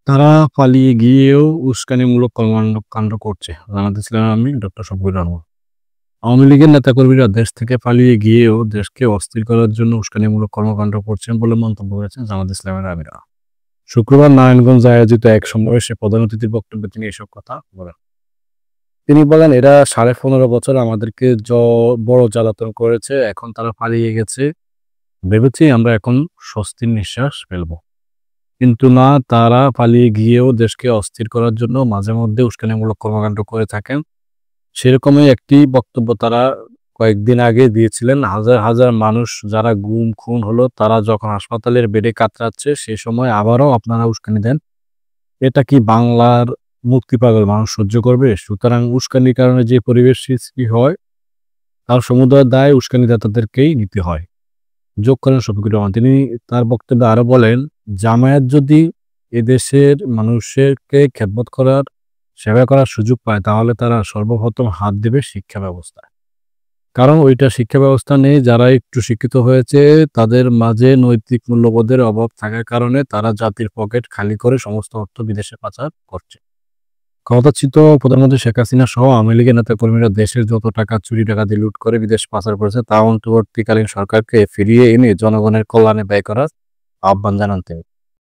তারা পালিয়ে গিয়েও উস্কানিমূলক কর্মকাণ্ড করছে। জানাতেছিলাম আমি ডক্টর শফিকুর রহমান। আওয়ামী লীগের নেতাকর্মীরা দেশ থেকে পালিয়ে গিয়েও দেশকে অস্থির করার জন্য উস্কানিমূলক কর্মকাণ্ড করছেন বলে মন্তব্য করেছেন জামায়াত ইসলামের আমিরা। শুক্রবার নারায়ণগঞ্জে আয়োজিত এক সমাবেশে প্রধান অতিথির বক্তব্যে তিনি এসব কথা বলেন। তিনি বলেন, এরা 15.5 বছর আমাদেরকে বড় জ্বালাতন করেছে, এখন তারা পালিয়ে গেছে। ভেবেছি আমরা এখন স্বস্তির নিঃশ্বাস ফেলব। কিন্তু না, তারা পালিয়ে গিয়েও দেশকে অস্থির করার জন্য মাঝে মধ্যে উস্কানিমূলক কর্মকাণ্ড করে থাকেন। সেরকমই একটি বক্তব্য তারা কয়েকদিন আগে দিয়েছিলেন। হাজার হাজার মানুষ যারা গুম খুন হলো, তারা যখন হাসপাতালের বেডে কাতরাচ্ছে, সে সময় আবারও আপনারা উস্কানি দেন। এটা কি বাংলার মুক্তিপাগল মানুষ সহ্য করবে? সুতরাং উস্কানির কারণে যে পরিবেশ সৃষ্টি হয়, তার সমুদয় দায় উস্কানিদাতাদেরকেই নিতে হয়, যোগ করেন শফিকুর রহমান। তিনি তার বক্তব্যে আরো বলেন, জামায়াত যদি এদেশের মানুষকে খেদমত করার, সেবা করার সুযোগ পায়, তাহলে তারা সর্বপ্রথম হাত দেবে শিক্ষা ব্যবস্থায়। কারণ ওইটা শিক্ষা ব্যবস্থা নেই। যারা একটু শিক্ষিত হয়েছে, তাদের মাঝে নৈতিক মূল্যবোধের অভাব থাকার কারণে তারা জাতির পকেট খালি করে সমস্ত অর্থ বিদেশে পাচার করছে। ক্ষমতাচ্যুত প্রধানমন্ত্রী শেখ হাসিনা সহ আওয়ামী লীগের নেতাকর্মীরা দেশের যত টাকা চুরি ডাকাতি লুট করে বিদেশ পাচার করেছে, তা অন্তর্বর্তীকালীন সরকারকে ফিরিয়ে এনে জনগণের কল্যাণে ব্যয় করার আহ্বান জানান তিনি।